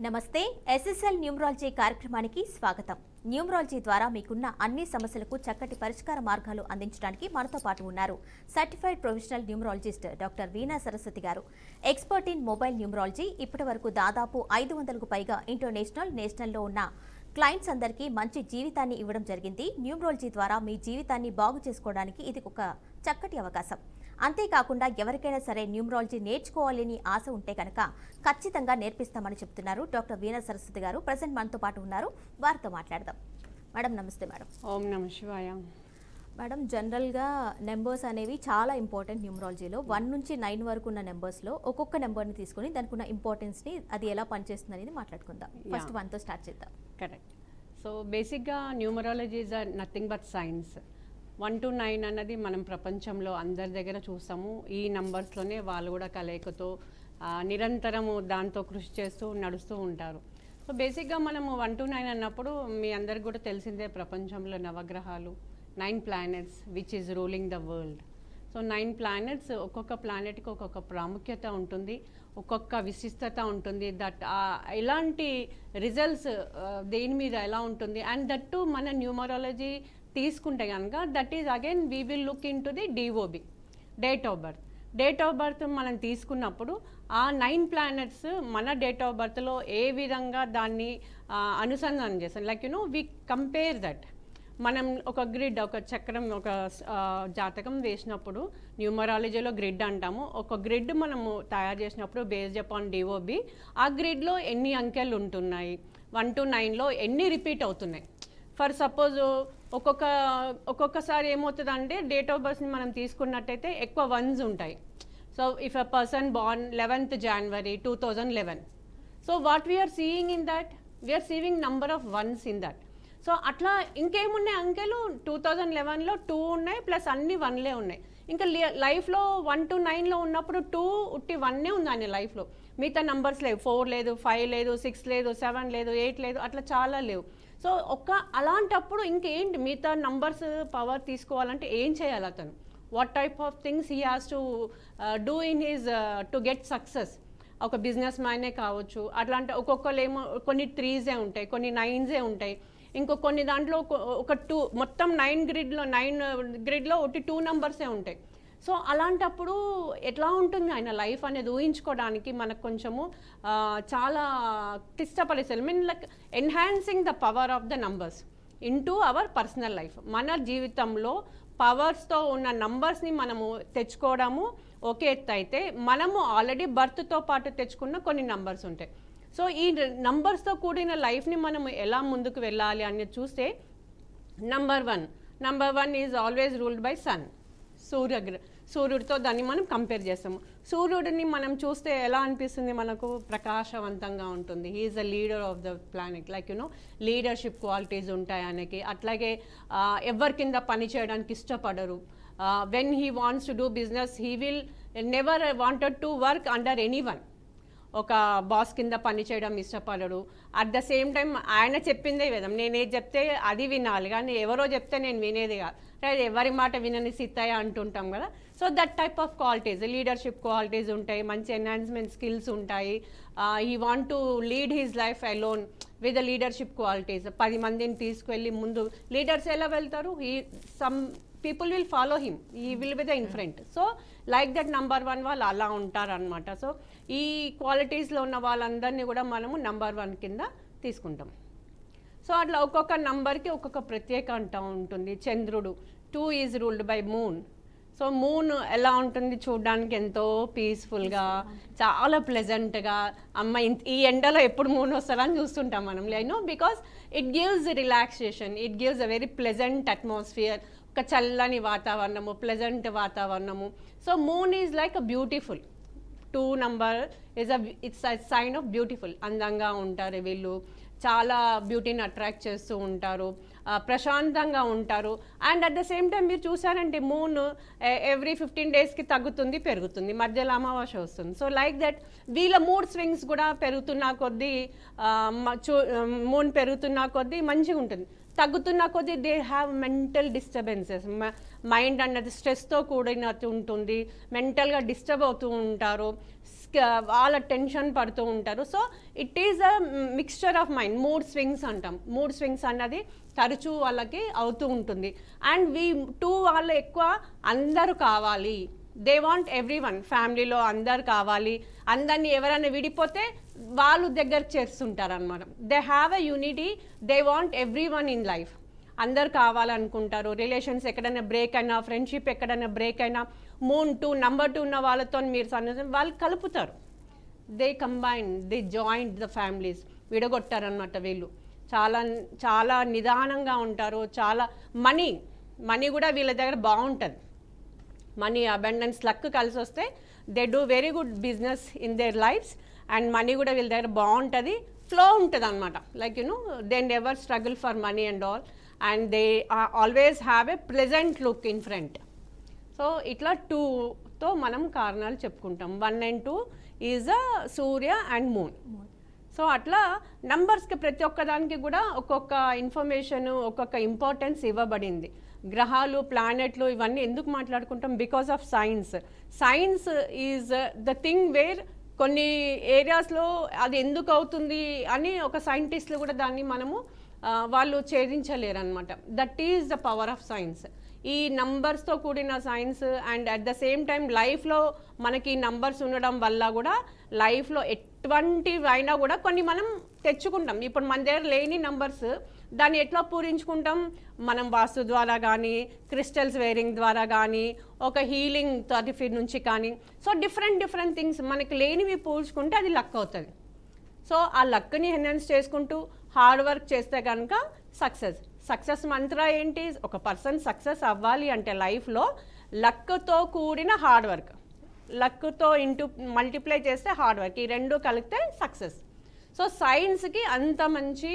నమస్తే. SSL numerology కార్యక్రమానికి స్వాగతం. న్యూమరాలజీ ద్వారా మీకున్న అన్ని సమస్యలకు చక్కటి పరిష్కార మార్గాలు అందించడానికి మనతో పాటు ఉన్నారు సర్టిఫైడ్ ప్రొఫెషనల్ న్యూమరాలజిస్ట్ డాక్టర్ వీణా సరస్వతి గారు. Expert in mobile numerology. ఇప్పటివరకు దాదాపు 500కు పైగా ఇంటర్నేషనల్, నేషనల్లో ఉన్న క్లయింట్స్ అందరికీ మంచి జీవితాన్ని ఇవ్వడం జరిగింది. న్యూమరాలజీ ద్వారా మీ జీవితాన్ని బాగు చేసుకోవడానికి ఇది ఒక చక్కటి అవకాశం. అంతేకాకుండా ఎవరికైనా సరే న్యూమరాలజీ నేర్చుకోవాలని ఆశ ఉంటే కనుక ఖచ్చితంగా నేర్పిస్తామని చెప్తున్నారు డాక్టర్ వీణా సరస్వతి గారు. ప్రజెంట్ మనతో పాటు ఉన్నారు, వారితో మాట్లాడదాం. మేడం నమస్తే. మేడం ఓం నమ శివాయ. మేడం, జనరల్గా నెంబర్స్ అనేవి చాలా ఇంపార్టెంట్ న్యూమరాలజీలో. 1 నుంచి 9 వరకు ఉన్న నెంబర్స్లో ఒక్కొక్క నెంబర్ని తీసుకుని దానికి ఉన్న ఇంపార్టెన్స్ని, అది ఎలా పనిచేస్తుంది అనేది మాట్లాడుకుందాం. ఫస్ట్ 1తో స్టార్ట్ చేద్దాం. కరెక్ట్. సో బేసిక్గా numerology is nothing but science. 1 to 9 అన్నది మనం ప్రపంచంలో అందరి దగ్గర చూస్తాము. ఈ నంబర్స్లోనే వాళ్ళు కూడా కలయికతో నిరంతరము దాంతో కృషి చేస్తూ నడుస్తూ ఉంటారు. సో బేసిక్గా మనము 1 to 9 అన్నప్పుడు మీ అందరికి కూడా తెలిసిందే, ప్రపంచంలో నవగ్రహాలు, 9 planets which is ruling the world. So 9 planets, ఒక్కొక్క ప్లానెట్కి ఒక్కొక్క ప్రాముఖ్యత ఉంటుంది, ఒక్కొక్క విశిష్టత ఉంటుంది. దట్ ఇలాంటి రిజల్ట్స్ దేని మీద ఎలా ఉంటుంది, అండ్ దట్ టు మన న్యూమరాలజీ తీసుకుంటే కనుక that is again we will look in to the DOB, date of birth. Date of birth మనం తీసుకున్నప్పుడు ఆ 9 planets మన డేట్ ఆఫ్ బర్త్లో ఏ విధంగా దాన్ని అనుసంధానం చేస్తాం. Like we compare that. మనం ఒక గ్రిడ్, ఒక చక్రం, ఒక జాతకం వేసినప్పుడు న్యూమరాలజీలో గ్రిడ్ అంటాము. ఒక గ్రిడ్ మనము తయారు చేసినప్పుడు బేస్డ్ అపాన్ డిఓబి, ఆ గ్రిడ్లో ఎన్ని అంకెలు ఉంటున్నాయి, 1 to 9లో ఎన్ని రిపీట్ అవుతున్నాయి. ఫర్ సపోజ్ ఒక్కొక్కసారి ఏమవుతుందంటే డేట్ ఆఫ్ బర్త్ని మనం తీసుకున్నట్టయితే ఎక్కువ 1s ఉంటాయి. So if a person born 11th January 2011, so what we are seeing in that, we are seeing number of 1s in that. So అట్లా ఇంకేమున్నాయి అంకెలు, 2011లో 2 ఉన్నాయి, ప్లస్ అన్ని 1లే ఉన్నాయి. ఇంకా లైఫ్లో 1 to 9లో ఉన్నప్పుడు 2 ఉట్టి 1 ఉంది ఆయన లైఫ్లో. మిగతా నంబర్స్ లేవు, 4 లేదు, 5 లేదు, 6 లేదు, 7 లేదు, 8 లేదు, అట్లా చాలా లేవు. సో అలాంటప్పుడు ఇంకేంటి మిగతా నంబర్స్ పవర్ తీసుకోవాలంటే ఏం చేయాలి అతను, what type of things he has to do in his to get success. ఒక బిజినెస్ మ్యానే కావచ్చు, అట్లాంటి ఒక్కొక్కరు ఏమో కొన్ని 3సే ఉంటాయి, కొన్ని 9సే ఉంటాయి, కొన్ని దాంట్లో ఒక 2, మొత్తం 9 గ్రిడ్లో ఒకటి 2 నంబర్సే ఉంటాయి. సో అలాంటప్పుడు ఎట్లా ఉంటుంది ఆయన లైఫ్ అనేది ఊహించుకోవడానికి మనకు కొంచెము చాలా క్లిష్టపరిస్థితులు. Mean like enhancing the power of the numbers in to our personal life. మన జీవితంలో పవర్స్తో ఉన్న నంబర్స్ని మనము తెచ్చుకోవడము ఒకే ఎత్తు అయితే, మనము ఆల్రెడీ బర్త్తో పాటు తెచ్చుకున్న కొన్ని నంబర్స్ ఉంటాయి. సో ఈ నంబర్స్తో కూడిన లైఫ్ని మనము ఎలా ముందుకు వెళ్ళాలి అనేది చూస్తే, number one is always ruled by sun. సూర్యుడితో దాన్ని మనం కంపేర్ చేస్తాము. సూర్యుడిని మనం చూస్తే ఎలా అనిపిస్తుంది, మనకు ప్రకాశవంతంగా ఉంటుంది. He is the leader of the planet. Like leadership qualities ఉంటాయి ఆయనకి. అట్లాగే ఎవరి కింద పని చేయడానికి ఇష్టపడరు. When he wants to do business, he will never wanted to work under anyone. ఒక బాస్ కింద పని చేయడం ఇష్టపడడు. అట్ ద సేమ్ టైం ఆయన చెప్పిందే విధం, నేనేది చెప్తే అది వినాలి, కానీ ఎవరో చెప్తే నేను వినేది కాదు. రైట్, ఎవరి మాట వినని సిత్తాయ అంటుంటాం కదా. So that type of qualities, leadership qualities ఉంటాయి, మంచి ఎన్హాన్స్మెంట్ స్కిల్స్ ఉంటాయి. He want to lead his life alone with the leadership qualities. 10 మందిని తీసుకువెళ్ళి ముందు, లీడర్స్ ఎలా వెళ్తారు, some people will follow him, he will be the in front. So like that number 1 వాళ్ళు అలా ఉంటారు అనమాట. సో ఈ క్వాలిటీస్లో ఉన్న వాళ్ళందరినీ కూడా మనము నంబర్ 1 కింద తీసుకుంటాం. సో అట్లా ఒక్కొక్క నంబర్కి ఒక్కొక్క ప్రత్యేకత ఉంటుంది. చంద్రుడు 2 is ruled by moon. So moon ఎలా ఉంటుంది చూడడానికి, ఎంతో పీస్ఫుల్గా, చాలా ప్లెజెంట్గా. అమ్మ ఈ ఎండలో ఎప్పుడు మూన్ వస్తారని చూస్తుంటాం మనం. Because it gives relaxation, it gives a very pleasant atmosphere, ఒక చల్లని వాతావరణము, ప్లెజెంట్ వాతావరణము. So moon is like a beautiful. 2 number it's a sign of beautiful. అందంగా ఉంటారు వీళ్ళు, చాలా బ్యూటీని అట్రాక్ట్ చేస్తూ ఉంటారు, ప్రశాంతంగా ఉంటారు. And at the same time మీరు చూసారంటే మూన్ ఎవ్రీ 15 daysకి తగ్గుతుంది, పెరుగుతుంది, మధ్యలో అమావాస్య వస్తుంది. సో లైక్ దట్ వీళ్ళ మూడ్ స్వింగ్స్ కూడా పెరుగుతున్న కొద్దీ, మూన్ పెరుగుతున్న కొద్దీ మంచిగా ఉంటుంది. తగ్గుతున్న కొద్దీ they have mental disturbances. Mind అన్నది స్ట్రెస్తో కూడినట్టు ఉంటుంది, మెంటల్గా డిస్టర్బ్ అవుతూ ఉంటారు. వాళ్ళ టెన్షన్ పడుతూ ఉంటారు. So it is a mixture of mind, mood swings అంటాం. మూడ్ స్వింగ్స్ అన్నది తరచూ వాళ్ళకి అవుతూ ఉంటుంది. అండ్ వాళ్ళు ఎక్కువ అందరూ కావాలి, దే వాంట్ ఎవ్రీ వన్, ఫ్యామిలీలో అందరు కావాలి, అందరినీ ఎవరైనా విడిపోతే వాళ్ళు దగ్గర చేస్తుంటారు అనమాట. They have a unity, they want everyone in life, అందరు కావాలనుకుంటారు. రిలేషన్స్ ఎక్కడైనా బ్రేక్ అయినా, ఫ్రెండ్షిప్ ఎక్కడైనా బ్రేక్ అయినా, నెంబర్ 2 ఉన్న వాళ్ళతో మీరు వాళ్ళు కలుపుతారు. They combine, they joint the families, విడగొట్టారనమాట వీళ్ళు. చాలా చాలా నిదానంగా ఉంటారు. చాలా మనీ కూడా వీళ్ళ దగ్గర బాగుంటుంది. మనీ అబండెన్స్, లక్ కలిసి వస్తే they do very good business in there lifes. And money కూడా వీళ్ళ దగ్గర బాగుంటుంది, ఫ్లో ఉంటుంది అనమాట. Like they never struggle for money and all. And they always have a pleasant look in front. So ఇట్లా 2తో మనం కారణాలు చెప్పుకుంటాం. 1 and 2 is a Surya and moon. So అట్లా నంబర్స్కి ప్రతి ఒక్కదానికి కూడా ఒక్కొక్క ఇన్ఫర్మేషన్, ఒక్కొక్క ఇంపార్టెన్స్ ఇవ్వబడింది. గ్రహాలు, ప్లానెట్లు ఇవన్నీ ఎందుకు మాట్లాడుకుంటాం? Because of science. Science is the thing where కొన్ని ఏరియాస్లో అది ఎందుకు అవుతుంది అని ఒక సైంటిస్టులు కూడా దాన్ని వాళ్ళు ఛేదించలేరు అనమాట. That is the power of science. ఈ నంబర్స్తో కూడిన science. And at the same time లైఫ్లో మనకి నంబర్స్ ఉండడం వల్ల కూడా లైఫ్లో ఎటువంటివి అయినా కూడా కొన్ని మనం తెచ్చుకుంటాం. ఇప్పుడు మన దగ్గర లేని నంబర్స్ దాన్ని ఎట్లా పూరించుకుంటాం? మనం వాస్తు ద్వారా కానీ, క్రిస్టల్స్ వేరింగ్ ద్వారా కానీ, ఒక హీలింగ్ థెరపీ నుంచి కానీ. సో డిఫరెంట్ థింగ్స్ మనకి లేనివి పూల్చుకుంటే అది లక్ అవుతుంది. సో ఆ లక్ని ఎన్హాన్స్ చేసుకుంటూ హార్డ్ వర్క్ చేస్తే కనుక సక్సెస్ మంత్ర ఏంటి? ఒక పర్సన్ సక్సెస్ అవ్వాలి అంటే లైఫ్లో లక్తో కూడిన హార్డ్ వర్క్, లక్తో మల్టిప్లై చేస్తే హార్డ్ వర్క్, ఈ 2 కలిపితే సక్సెస్. సో సైన్స్కి అంత మంచి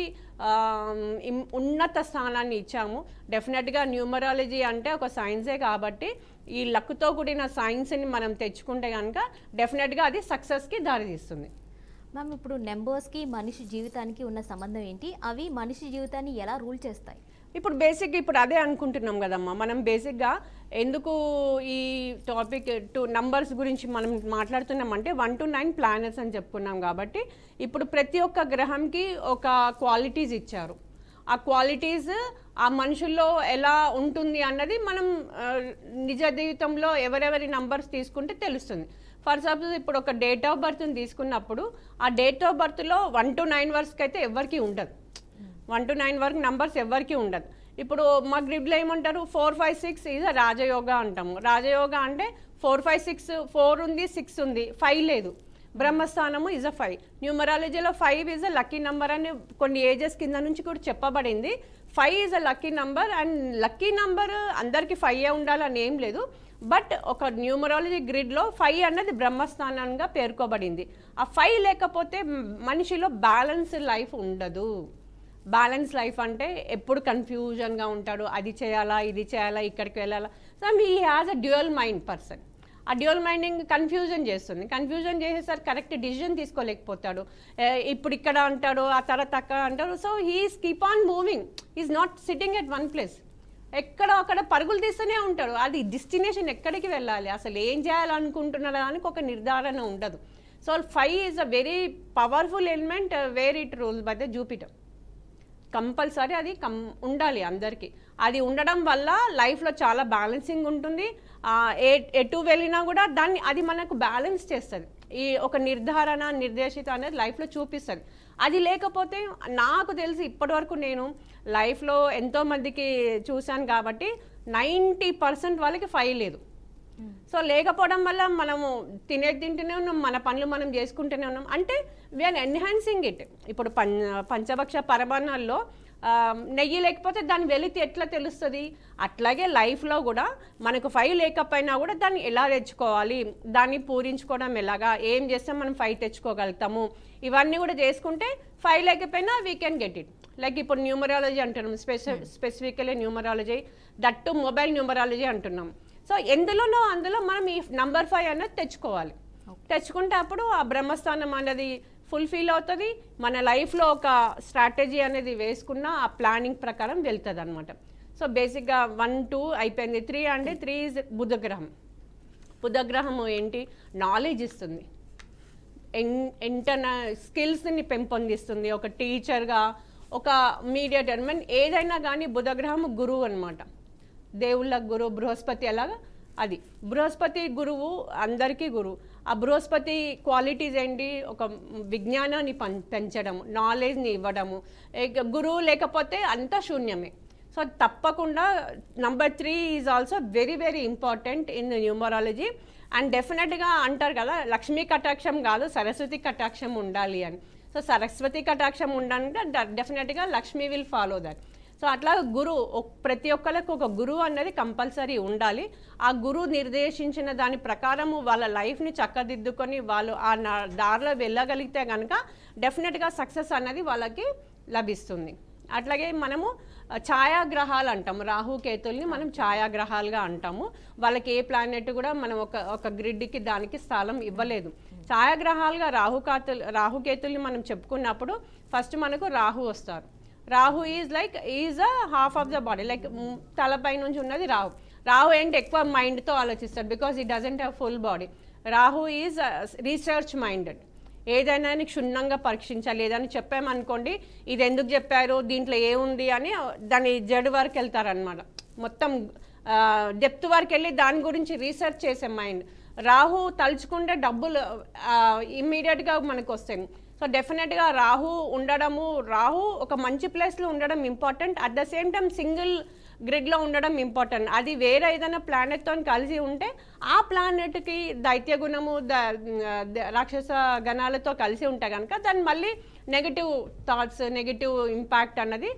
ఉన్నత స్థానాన్ని ఇచ్చాము. డెఫినెట్గా న్యూమరాలజీ అంటే ఒక సైన్సే కాబట్టి ఈ లక్తో కూడిన సైన్స్ని మనం తెచ్చుకుంటే కనుక డెఫినెట్గా అది సక్సెస్కి దారితీస్తుంది. మ్యామ్, ఇప్పుడు నెంబర్స్కి మనిషి జీవితానికి ఉన్న సంబంధం ఏంటి? అవి మనిషి జీవితాన్ని ఎలా రూల్ చేస్తాయి? ఇప్పుడు అదే అనుకుంటున్నాం కదమ్మా. మనం బేసిక్గా ఎందుకు ఈ టాపిక్ నంబర్స్ గురించి మనం మాట్లాడుతున్నామంటే 1 to 9 ప్లానెట్స్ అని చెప్పుకున్నాం కాబట్టి ఇప్పుడు ప్రతి ఒక్క గ్రహంకి ఒక క్వాలిటీస్ ఇచ్చారు. ఆ క్వాలిటీస్ ఆ మనుషుల్లో ఎలా ఉంటుంది అన్నది మనం నిజ జీవితంలో ఎవరెవరి నంబర్స్ తీసుకుంటే తెలుస్తుంది. ఫర్ సపోజ్ ఇప్పుడు ఒక డేట్ ఆఫ్ బర్త్ని తీసుకున్నప్పుడు ఆ డేట్ ఆఫ్ బర్త్లో 1 to 9 వరకు అయితే ఎవరికి ఉండదు. 1 to 9 వరకు నంబర్స్ ఎవరికి ఉండదు. ఇప్పుడు మా గ్రిడ్లో ఏమంటారు? 4, 5, 6 ఈజ్ రాజయోగ అంటాము. రాజయోగ అంటే 4, 5, 6, 4 ఉంది, 6 ఉంది, 5 లేదు. బ్రహ్మస్థానము ఈజ్ అ 5. న్యూమరాలజీలో 5 ఈజ్ అ లక్కీ నెంబర్ అని కొన్ని ఏజెస్ కింద నుంచి కూడా చెప్పబడింది. 5 is a lucky number. And lucky number అందరికీ 5 ఉండాలని ఏం లేదు. బట్ ఒక న్యూమరాలజీ గ్రిడ్లో 5 అన్నది బ్రహ్మస్థానంగా పేర్కోబడింది. ఆ 5 లేకపోతే మనిషిలో బ్యాలెన్స్ లైఫ్ ఉండదు. బ్యాలెన్స్ లైఫ్ అంటే ఎప్పుడు కన్ఫ్యూజన్గా ఉంటాడు, అది చేయాలా, ఇది చేయాలా, ఇక్కడికి వెళ్ళాలా. So he has a dual mind person. ఆ డ్యూయల్ మైండింగ్ కన్ఫ్యూజన్ చేస్తుంది. కన్ఫ్యూజన్ చేసేసరికి కరెక్ట్ డిసిజన్ తీసుకోలేకపోతాడు. ఇప్పుడు ఇక్కడ అంటాడు, ఆ తర్వాత అక్కడ అంటాడు. So he's keep on moving, is not sitting at one place. అక్కడ పరుగులు తీస్తూనే ఉంటాడు. అది డెస్టినేషన్ ఎక్కడికి వెళ్ళాలి, అసలు ఏం చేయాలనుకుంటున్నాడు అని ఒక నిర్ధారణ ఉండదు. So 5 is a very powerful element where it rules by the Jupiter. Compulsory అది ఉండాలి అందరికీ. అది ఉండడం వల్ల లైఫ్లో చాలా బ్యాలెన్సింగ్ ఉంటుంది. ఎటు వెళ్ళినా కూడా అది మనకు బ్యాలెన్స్ చేస్తుంది. ఈ ఒక నిర్దేశిత అనేది లైఫ్లో చూపిస్తుంది. అది లేకపోతే నాకు తెలిసి ఇప్పటివరకు నేను లైఫ్లో ఎంతోమందికి చూశాను కాబట్టి 90% వాళ్ళకి 5 లేదు. సో లేకపోవడం వల్ల మనము తింటూనే ఉన్నాం, మన పనులు మనం చేసుకుంటూనే ఉన్నాం. అంటే వీఆర్ ఎన్హాన్సింగ్ ఇట్. ఇప్పుడు పంచభక్ష పరమాన్నాల్లో నెయ్యి లేకపోతే దాని వెలితి ఎట్లా తెలుస్తుంది? అట్లాగే లైఫ్లో కూడా మనకు 5 లేకపోయినా కూడా దాన్ని ఎలా తెచ్చుకోవాలి, దాన్ని పూరించుకోవడం ఎలాగా, ఏం చేస్తే మనం 5 తెచ్చుకోగలుగుతాము, ఇవన్నీ కూడా చేసుకుంటే 5 లేకపోయినా we can get it. Like ఇప్పుడు న్యూమరాలజీ అంటున్నాం, specifically numerology, that mobile numerology అంటున్నాం. సో అందులో మనం ఈ నంబర్ 5 అన్నది తెచ్చుకోవాలి. తెచ్చుకుంటే అప్పుడు ఆ బ్రహ్మస్థానం అనేది ఫుల్ఫిల్ అవుతుంది. మన లైఫ్లో ఒక స్ట్రాటజీ అనేది వేసుకున్న ఆ ప్లానింగ్ ప్రకారం వెళ్తుంది అనమాట. సో బేసిక్గా 1, 2 అయిపోయింది. 3 అంటే 3 ఈజ్ బుధగ్రహం. బుధగ్రహం ఏంటి? నాలెడ్జ్ ఇస్తుంది. ఇంటర్నల్ స్కిల్స్ని పెంపొందిస్తుంది. ఒక టీచర్గా, ఒక మీడియేటర్, మీన్ ఏదైనా కానీ బుధగ్రహం గురువు అనమాట, దేవుళ్ళ గురువు. బృహస్పతి ఎలాగా అది బృహస్పతి గురువు, అందరికీ గురువు. ఆ బృహస్పతి క్వాలిటీస్ ఏంటి? ఒక విజ్ఞానాన్ని పెంచడము, నాలెడ్జ్ని ఇవ్వడము. గురువు లేకపోతే అంతా శూన్యమే. సో తప్పకుండా number 3 is also very very important in numerology. And డెఫినెట్గా అంటారు కదా, లక్ష్మీ కటాక్షం కాదు సరస్వతి కటాక్షం ఉండాలి అని. సో సరస్వతి కటాక్షం ఉండాలంటే డెఫినెట్గా Lakshmi will follow that. So అట్లా గురువు, ప్రతి ఒక్కరికి ఒక గురువు అన్నది కంపల్సరీ ఉండాలి. ఆ గురువు నిర్దేశించిన దాని ప్రకారము వాళ్ళ లైఫ్ని చక్కదిద్దుకొని వాళ్ళు ఆ దారిలో వెళ్ళగలిగితే కనుక డెఫినెట్గా సక్సెస్ అన్నది వాళ్ళకి లభిస్తుంది. అట్లాగే మనము ఛాయాగ్రహాలు అంటాము, రాహుకేతుల్ని మనం ఛాయాగ్రహాలుగా అంటాము. వాళ్ళకి ఏ ప్లానెట్ కూడా మనం ఒక గ్రిడ్కి దానికి స్థలం ఇవ్వలేదు. ఛాయాగ్రహాలుగా రాహుకేతుల్ని మనం చెప్పుకున్నప్పుడు ఫస్ట్ మనకు రాహు వస్తారు. Rahu is a half of the body, like తలపై నుంచి ఉన్నది రాహు. రాహు ఏంటి? ఎక్కువ మైండ్తో ఆలోచిస్తాడు, బికాజ్ ఈ doesn't have full body. Rahu is research minded. ఏదైనా క్షుణ్ణంగా పరీక్షించాలి. ఏదైనా చెప్పామనుకోండి, ఇది ఎందుకు చెప్పారు, దీంట్లో ఏముంది అని దాని జడ్ వరకు వెళ్తారనమాట. మొత్తం డెప్త్ వరకు వెళ్ళి దాని గురించి రీసెర్చ్ చేసే మైండ్. రాహు తలుచుకుంటే డబ్బులు ఇమ్మీడియట్గా మనకు వస్తాయి. సో డెఫినెట్గా రాహు ఉండడము, రాహు ఒక మంచి ప్లేస్లో ఉండడం important. At the same time single గ్రిడ్లో ఉండడం ఇంపార్టెంట్. అది వేరే ఏదైనా ప్లానెట్తో కలిసి ఉంటే ఆ ప్లానెట్కి దైత్య గుణము, రాక్షస గణాలతో కలిసి ఉంటే కనుక దాన్ని మళ్ళీ నెగిటివ్ థాట్స్, నెగిటివ్ ఇంపాక్ట్ అన్నది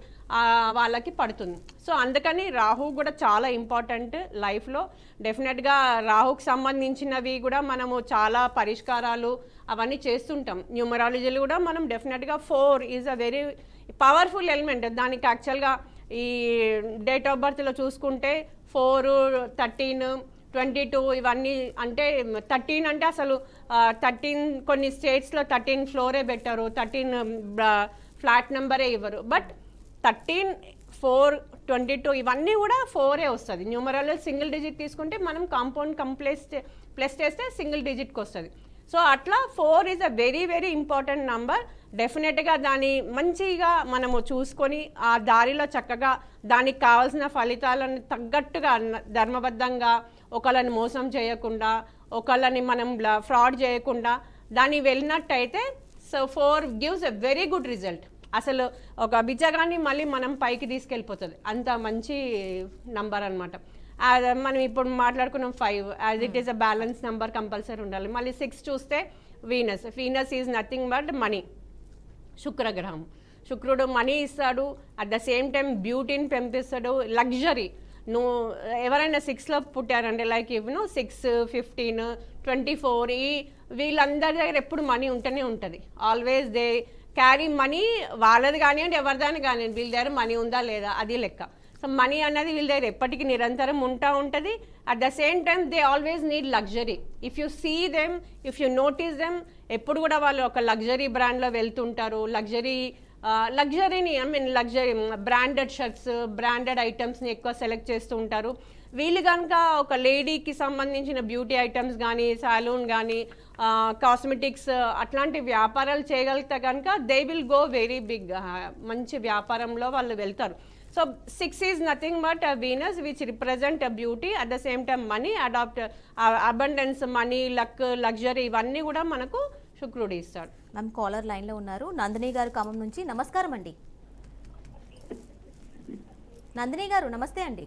వాళ్ళకి పడుతుంది. సో అందుకని రాహు కూడా చాలా ఇంపార్టెంట్ లైఫ్లో. డెఫినెట్గా రాహుకి సంబంధించినవి కూడా మనము చాలా పరిష్కారాలు అవన్నీ చేస్తుంటాం. న్యూమరాలజీలు కూడా మనం డెఫినెట్గా 4 is a very powerful element. దానికి యాక్చువల్గా ఈ డేట్ ఆఫ్ బర్త్లో చూసుకుంటే 4, 13, 22 ఇవన్నీ. అంటే 13 అంటే అసలు 13 కొన్ని స్టేట్స్లో 13 ఫ్లోరే పెట్టారు, 13 ఫ్లాట్ నెంబరే ఇవ్వరు. బట్ 13, 4, 22 ఇవన్నీ కూడా 4ఏ వస్తుంది. న్యూమరాలజీ సింగిల్ డిజిట్ తీసుకుంటే మనం కాంపౌండ్ ప్లస్ చేస్తే సింగిల్ డిజిట్కి వస్తుంది. సో అట్లా 4 is a very very important number. డెఫినెట్గా దాన్ని మంచిగా మనము చూసుకొని ఆ దారిలో చక్కగా దానికి కావాల్సిన ఫలితాలను తగ్గట్టుగా ధర్మబద్ధంగా, ఒకళ్ళని మోసం చేయకుండా, ఒకళ్ళని మనం ఫ్రాడ్ చేయకుండా దాన్ని వెళ్ళినట్టయితే so 4 gives a very good result. అసలు ఒక బిచ్చగాన్ని మళ్ళీ మనం పైకి తీసుకెళ్ళిపోతుంది, అంత మంచి నంబర్ అనమాట. మనం ఇప్పుడు మాట్లాడుకున్నాం 5 as it is a balance number compulsory ఉండాలి. మళ్ళీ 6 చూస్తే Venus is nothing but money, శుక్రగ్రహం. శుక్రుడు మనీ ఇస్తాడు, అట్ ద సేమ్ టైం బ్యూటీని పెంపిస్తాడు, లగ్జరీ. నువ్వు ఎవరైనా 6లో పుట్టారంటే లైక్ 6, 15, 24 వీళ్ళందరి దగ్గర ఎప్పుడు మనీ ఉంటూనే ఉంటుంది. Always they carry money. వాళ్ళది కానివ్వండి, ఎవరిదాని కానివ్వండి, వీళ్ళ దగ్గర మనీ ఉందా లేదా అది లెక్క. సో మనీ అన్నది వీళ్ళ దగ్గర ఎప్పటికీ నిరంతరం ఉంటుంది. At the same time they always need luxury. If you see them, if you notice them, ఎప్పుడు కూడా వాళ్ళు ఒక లగ్జరీ బ్రాండ్లో వెళ్తుంటారు. లగ్జరీని లగ్జరీ బ్రాండెడ్ షర్ట్స్, బ్రాండెడ్ ఐటమ్స్ని ఎక్కువ సెలెక్ట్ చేస్తూ ఉంటారు. వీళ్ళు కనుక ఒక లేడీకి సంబంధించిన బ్యూటీ ఐటమ్స్ కానీ, సాలూన్ కానీ, కాస్మెటిక్స్ అట్లాంటి వ్యాపారాలు చేయగలిగితే కనుక they will go very big. మంచి వ్యాపారంలో వాళ్ళు వెళ్తారు. So 6 is nothing but Venus which represent beauty, at the same time money, abundance, money, luck, luxury ఇవన్నీ కూడా మనకు శుక్రుడు ఇస్తాడు. మ్యామ్ కాలర్ లైన్లో ఉన్నారు, నందిని గారు ఖమ్మం నుంచి. నమస్కారం అండి నందిని గారు. నమస్తే అండి.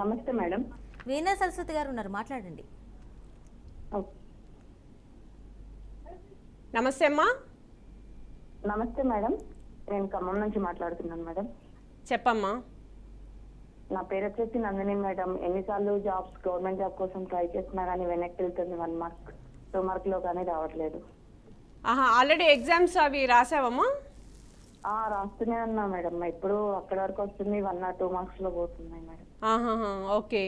నమస్తే మేడం. వీణా సరస్వతి గారు ఉన్నారు, మాట్లాడండి. నమస్తే అమ్మా. నమస్తే మేడం, నేను ఖమ్మం నుంచి మాట్లాడుతున్నాను మేడం. చెప్పమ్మా. నా పేరు వచ్చేసి నందిని మేడం. ఎన్నిసార్లు గవర్నమెంట్ జాబ్ కోసం ట్రై చేసినా కానీ వెనక్కి వెళ్తుంది. 1 మార్క్ 2 మార్క్లో కానీ రావట్లేదు. ఆల్రెడీ ఎగ్జామ్స్ అవి రాసావమ్మా? రాస్తూనే ఉన్నా మేడం. ఇప్పుడు అక్కడి వరకు వస్తుంది, 1 or 2 మార్క్స్లో పోతున్నాయి మేడం. ఓకే.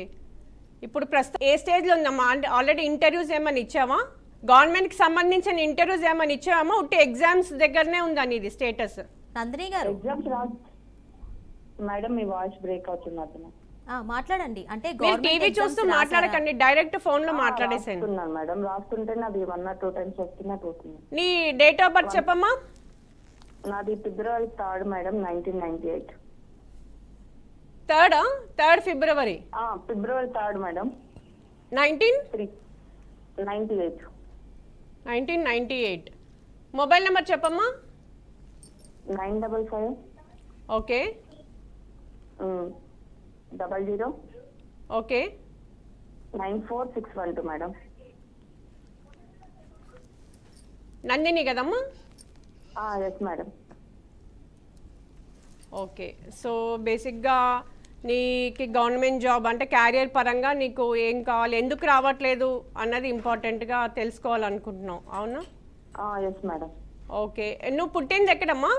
ఇప్పుడు ప్రస్తుతం ఏ స్టేజ్లో ఉందమ్మా? అంటే ఆల్రెడీ ఇంటర్వ్యూస్ ఏమైనా ఇచ్చావా? గవర్నమెంట్కి సంబంధించిన ఇంటర్వ్యూస్ ఏమైనా ఇచ్చావమ్మా? ఉట్టి ఎగ్జామ్స్ దగ్గరనే ఉందా నీది స్టేటస్? నందిని గారు ఎగ్జామ్స్ మేడం మీ వాయిస్ బ్రేక్ అవుతుంది. మాట్లాడండి. అంటే మీరు గవర్నమెంట్ టీవీ ఎగ్జామ్స్ చూస్తూ రాసారా? మాట్లాడకండి, డైరెక్ట్ ఫోన్ లో మాట్లాడేసాను. రాస్తున్నాను మేడం, రాస్తుంటే నాది 1 or 2 times వస్తున్నట్టు అవుతుంది. నీ డేట్ ఆఫ్ బర్త్ చెప్పమ్మా. నాది February 3rd మేడం, 1998. థర్డ్ ఫిబ్రవరి February 3rd madam, 1998. 1998. Mobile number చెప్పమ్మా. 955 ఓకే 00 ఓకే 94612 మేడం. నందిని కదమ్మా. Yes madam. ఓకే, సో బేసిక్గా నీకు గవర్నమెంట్ జాబ్ అంటే క్యారియర్ పరంగా నీకు ఏం కావాలి, ఎందుకు రావట్లేదు అన్నది ఇంపార్టెంట్గా తెలుసుకోవాలనుకుంటున్నావు, అవునా? Yes madam. ఓకే, నువ్వు పుట్టింది ఎక్కడమ్మా?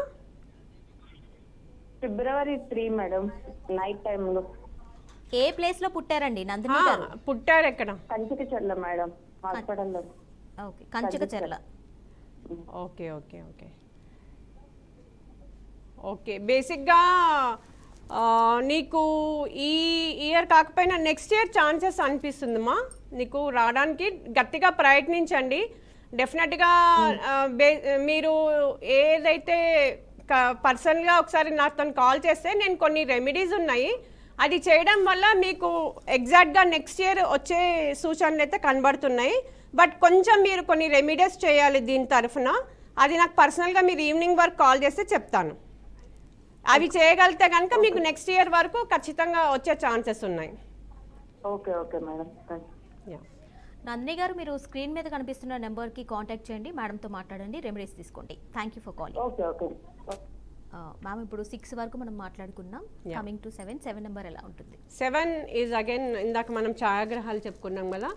February 3 మేడం, నైట్ టైంలో. ఏ ప్లేస్ లో పుట్టారండి నందిని గారు? పుట్టారు ఎక్కడ? కంచికిచర్ల మేడం, హాస్పిటల్లో. Okay, Kanchikacherla. Okay okay okay okay బేసిక్గా నీకు ఈ ఇయర్ కాకపోయినా నెక్స్ట్ ఇయర్ ఛాన్సెస్ అనిపిస్తుందమ్మా నీకు రావడానికి. గట్టిగా ప్రయత్నించండి. డెఫినెట్గా మీరు ఏదైతే పర్సనల్గా ఒకసారి నాతో కాల్ చేస్తే నేను కొన్ని రెమెడీస్ ఉన్నాయి, అది చేయడం వల్ల మీకు ఎగ్జాక్ట్గా నెక్స్ట్ ఇయర్ వచ్చే సూచనలు అయితే కనబడుతున్నాయి. బట్ కొంచెం మీరు కొన్ని రెమెడీస్ చేయాలి దీని తరఫున. అది నాకు పర్సనల్గా మీరు ఈవినింగ్ వరకు కాల్ చేస్తే చెప్తాను. అవి చేయగలిగితే కనుక మీకు నెక్స్ట్ ఇయర్ వరకు ఖచ్చితంగా వచ్చే ఛాన్సెస్ ఉన్నాయి. Okay okay madam. నందిని గారు, మీరు స్క్రీన్ మీద కనిపిస్తున్న నెంబర్కి కాంటాక్ట్ చేయండి, మేడంతో మాట్లాడండి, రెమెడీస్ తీసుకోండి. Thank you for calling. Okay okay ma'am, ఇప్పుడు 6 వరకు మనం మాట్లాడుకున్నాం. కమింగ్ టు 7 నెంబర్ ఎలా ఉంటుంది? 7 ఈజ్ అగైన్ ఇందాక మనం ఛాయాగ్రహాలు చెప్పుకున్నాం కదా.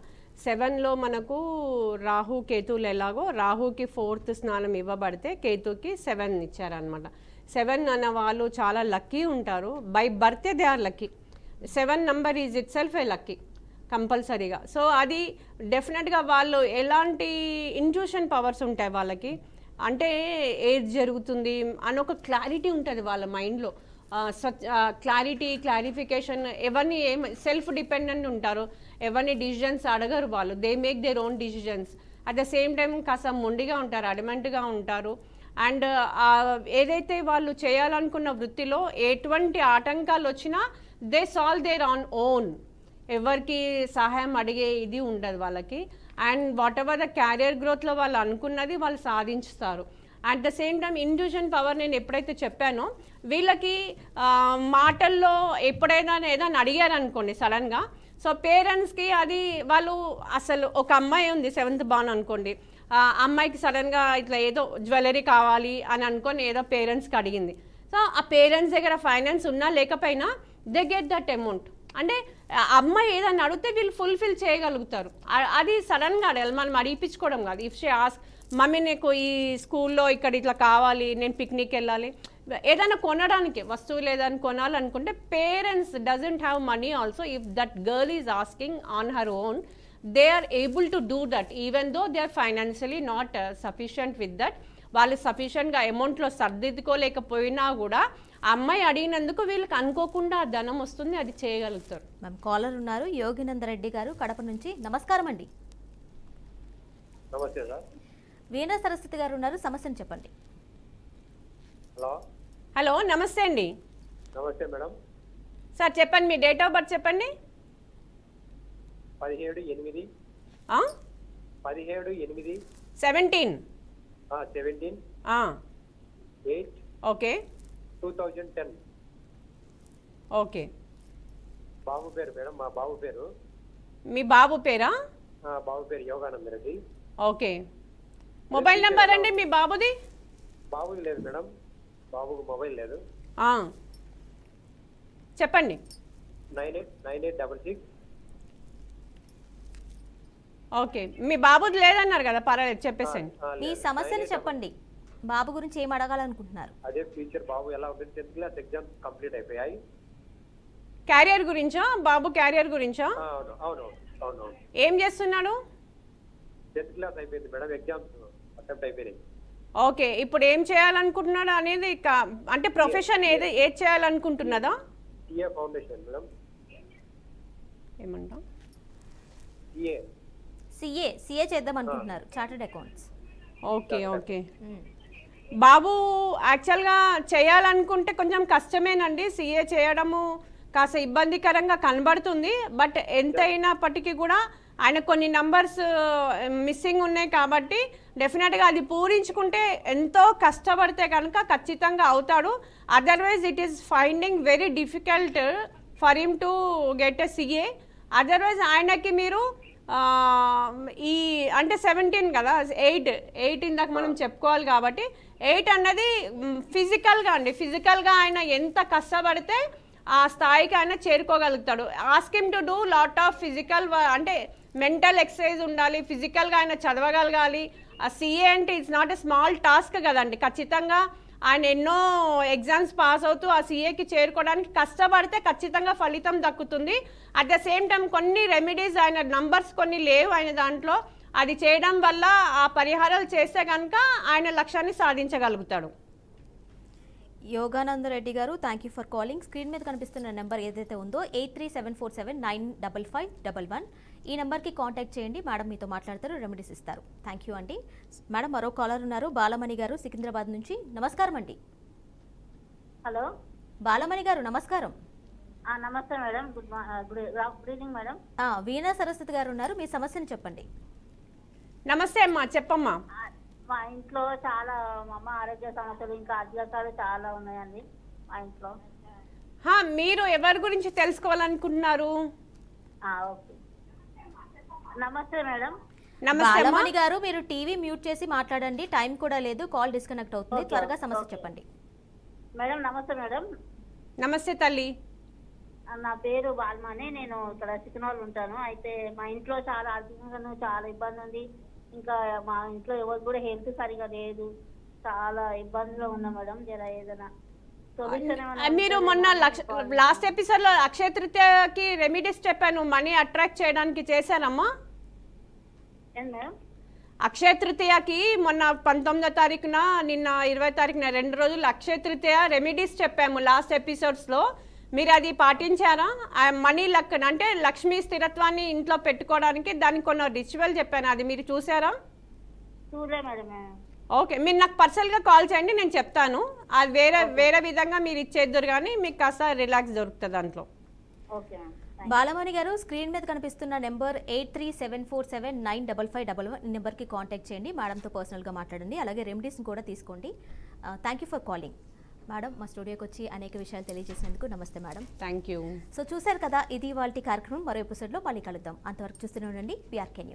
7లో మనకు రాహు కేతువులు ఎలాగో రాహుకి 4th స్నానం ఇవ్వబడితే కేతుకి 7 ఇచ్చారనమాట. 7 అన్న వాళ్ళు చాలా లక్కీ ఉంటారు. By birth they are lucky. 7 number is itself a lucky కంపల్సరీగా. సో అది డెఫినెట్గా వాళ్ళు ఎలాంటి ఇంట్యూషన్ పవర్స్ ఉంటాయి వాళ్ళకి అంటే ఏది జరుగుతుంది అని ఒక క్లారిటీ ఉంటుంది వాళ్ళ మైండ్లో. క్లారిఫికేషన్, ఎవరిని సెల్ఫ్ డిపెండెంట్ ఉంటారు, ఎవరిని డిసిజన్స్ అడగరు వాళ్ళు. They make their own decisions. At the same time కాస్త మొండిగా ఉంటారు, అడమెంట్గా ఉంటారు. అండ్ ఏదైతే వాళ్ళు చేయాలనుకున్న వృత్తిలో ఎటువంటి ఆటంకాలు వచ్చినా they solve their on own. ఎవరికి సహాయం అడిగే ఇది ఉండదు వాళ్ళకి. And whatever the career గ్రోత్లో వాళ్ళు అనుకున్నది వాళ్ళు సాధించుతారు. At the same time intuition power నేను ఎప్పుడైతే చెప్పానో వీళ్ళకి మాటల్లో ఎప్పుడైనా ఏదైనా అడిగారు అనుకోండి సడన్గా, సో పేరెంట్స్కి అది వాళ్ళు అసలు ఒక అమ్మాయి ఉంది 7th బాన్ అనుకోండి, అమ్మాయికి సడన్గా ఇట్లా ఏదో జ్యువెలరీ కావాలి అని అనుకొని ఏదో పేరెంట్స్కి అడిగింది. సో ఆ పేరెంట్స్ దగ్గర ఫైనాన్స్ ఉన్నా లేకపోయినా దే గెట్ దట్ అమౌంట్. అంటే అమ్మాయి ఏదైనా అడిగితే వీళ్ళు ఫుల్ఫిల్ చేయగలుగుతారు. అది సడన్గా అడగాలి, మనం అడిపించుకోవడం కాదు. ఇఫ్ షీ ఆస్క్ మమ్మీ నీకు ఈ స్కూల్లో ఇక్కడ ఇట్లా కావాలి, నేను పిక్నిక్ వెళ్ళాలి, ఏదైనా కొనడానికి వస్తువులు ఏదైనా కొనాలనుకుంటే parents doesn't have money also. If that girl is asking on her own, they are able to do that even though they are financially not sufficient with that. వాళ్ళు సఫిషియంట్గా అమౌంట్లో సర్దిద్దుకోలేకపోయినా కూడా అమ్మాయి అడిగినందుకు వీళ్ళకి అనుకోకుండా ధనం వస్తుంది, అది చేయగలుగుతారు. మ్యామ్, కాలర్ ఉన్నారు, యోగినంద రెడ్డి గారు కడప నుంచి. నమస్కారం అండి. నమస్తే సార్. వీణా సరస్వతి గారు ఉన్నారు, సమస్యను చెప్పండి. హలో హలో, నమస్తే అండి. నమస్తే మేడం. సార్ చెప్పండి, మీ డేట్ ఆఫ్ బర్త్ చెప్పండి. 17/8 17 8 ఓకే 2010. ఓకే, బాబు పేరు మేడం, మా బాబు పేరు. మీ బాబు పేరా? బాబు పేరు Yogananda Reddy. Okay, mobile number అండి మీ బాబుది? బాబుకి లేదు మేడం, బాబుకు మొబైల్ లేదు. చెప్పండి. 989866. ఓకే, మీ బాబుది లేదన్నారు కదా, పర్వాలేదు చెప్పేసండి. మీ సమస్యను చెప్పండి, బాబు గురించి ఏం అడగాలనుకుంటున్నారు? అదే ఫ్యూచర్ బాబు ఎలా ఉంటుంది, 10th క్లాస్ ఎగ్జామ్స్ కంప్లీట్ అయిపోయాయి. క్యారియర్ గురించా? బాబు క్యారియర్ గురించా? అవును అవును అవును. ఏం చేస్తున్నాడు? 10th క్లాస్ అయిపోయింది మేడం, ఎగ్జామ్స్ అటెంప్ట్ అయిపోయినాయి. ఓకే, ఇప్పుడు ఏం చేయాలనుకుంటున్నాడు అనేది అంటే ప్రొఫెషన్ ఏది చేయాలనుకుంటున్నదా? CA foundation madam. ఏమంటాం సిఏ సిఏ చేద్దాం అనుకుంటున్నారు, చార్టెడ్ అకౌంట్స్. ఓకే ఓకే బాబు యాక్చువల్గా చేయాలనుకుంటే కొంచెం కష్టమేనండి. సిఏ చేయడము కాస్త ఇబ్బందికరంగా కనబడుతుంది. బట్ ఎంత అయినప్పటికీ కూడా ఆయన కొన్ని నంబర్స్ మిస్సింగ్ ఉన్నాయి కాబట్టి డెఫినెట్గా అది పూరించుకుంటే ఎంతో కష్టపడితే కనుక ఖచ్చితంగా అవుతాడు. Otherwise it is finding very difficult for him to get a CA. Otherwise ఆయనకి మీరు ఈ అంటే 17 కదా, 8 ఇందాక మనం చెప్పుకోవాలి కాబట్టి 8 అన్నది ఫిజికల్గా అండి. ఫిజికల్గా ఆయన ఎంత కష్టపడితే ఆ స్థాయికి ఆయన చేరుకోగలుగుతాడు. Ask him to do lot of physical అంటే మెంటల్ ఎక్సర్సైజ్ ఉండాలి, ఫిజికల్గా ఆయన చదవగలగాలి. ఆ సిఏ అంటే it's not a small task కదండి. ఖచ్చితంగా ఆయన ఎన్నో ఎగ్జామ్స్ పాస్ అవుతూ ఆ సిఏకి చేరుకోవడానికి కష్టపడితే ఖచ్చితంగా ఫలితం దక్కుతుంది. అట్ ద సేమ్ టైం కొన్ని రెమెడీస్ ఆయన నంబర్స్ కొన్ని లేవు ఆయన దాంట్లో, అది చేయడం వల్ల ఆ పరిహారాలు చేస్తే కనుక ఆయన లక్ష్యాన్ని సాధించగలుగుతాడు. యోగానంద రెడ్డి గారు, thank you for calling. Screen మీద కనిపిస్తున్న నెంబర్ ఏదైతే ఉందో 8374799511, ఈ నెంబర్కి కాంటాక్ట్ చేయండి. మేడం మీతో మాట్లాడతారు, రెమెడీస్ ఇస్తారు. థ్యాంక్ యూ అండి. మేడం మరో కాలర్ ఉన్నారు, బాలమణి గారు సికింద్రాబాద్ నుంచి. నమస్కారం అండి. హలో బాలమణి గారు నమస్కారం. నమస్తే madam. Good evening madam. Veena Saraswati గారు ఉన్నారు, మీ సమస్యను చెప్పండి. నమస్తే అమ్మా, చెప్పమ్మా. మా ఇంట్లో చాలా మా అమ్మ ఆరోగ్య సమస్యలు ఇంకా అద్భుతాలు చాలా ఉన్నాయండి మా ఇంట్లో. మీరు ఎవరి గురించి తెలుసుకోవాలనుకుంటున్నారు? ఓకే నమస్తే మేడం. నమస్తే అమ్మా. బాలమణి గారు మీరు టీవీ మ్యూట్ చేసి మాట్లాడండి, టైం కూడా లేదు, కాల్ డిస్కనెక్ట్ అవుతుంది. త్వరగా సమస్య చెప్పండి. మేడం నమస్తే మేడం. నమస్తే తల్లి. నా పేరు బాల్మణి, నేను ఇక్కడ సికినాలు ఉంటాను. అయితే మా ఇంట్లో చాలా ఆర్థికంగాను చాలా ఇబ్బంది ఉంది. ఇంకా మా ఇంట్లో ఎవరికి కూడా హెల్త్ సరిగా లేదు, చాలా ఇబ్బందిలో ఉన్నా మేడం. జర ఏదైనా సొల్యూషన్ మీరు మొన్న లాస్ట్ ఎపిసోడ్ లో అక్షయ తృతీయకి రెమెడీస్ చెప్పాను, మనీ అట్రాక్ట్ చేయడానికి చేశానమ్మా. మేడం అక్షయ తృతీయకి మొన్న 19వ తారీఖున నిన్న 20వ తారీఖున 2 రోజులు అక్షయ తృతీయ రెమెడీస్ చెప్పాము లాస్ట్ ఎపిసోడ్స్ లో. మీరు అది పాటించారా? మనీ లక్ అంటే లక్ష్మీ స్థిరత్వాన్ని ఇంట్లో పెట్టుకోవడానికి దానికి కొన్ని రిచువల్ చెప్పాను, అది మీరు చూసారా? చూడలే మేడం. ఓకే, మీరు నాకు పర్సనల్గా కాల్ చేయండి, నేను చెప్తాను. అది వేరే విధంగా మీరు ఇచ్చేద్దరు కానీ మీకు కాస్త రిలాక్స్ దొరుకుతుంది దాంట్లో. ఓకే బాలమణి గారు స్క్రీన్ మీద కనిపిస్తున్న నెంబర్ 8374795511 నెంబర్కి కాంటాక్ట్ చేయండి. మేడంతో పర్సనల్గా మాట్లాడండి, అలాగే రెమెడీస్ని కూడా తీసుకోండి. Thank you for calling. Madam మా స్టూడియోకి వచ్చి అనేక విషయాలు తెలియజేసినందుకు నమస్తే మేడం. Thank you. సో చూశారు కదా, ఇది ఇవాల్టి కార్యక్రమం. మరో ఎపిసోడ్లో మళ్ళీ కలుద్దాం. అంతవరకు చూస్తూనే ఉండండి PRK న్యూస్.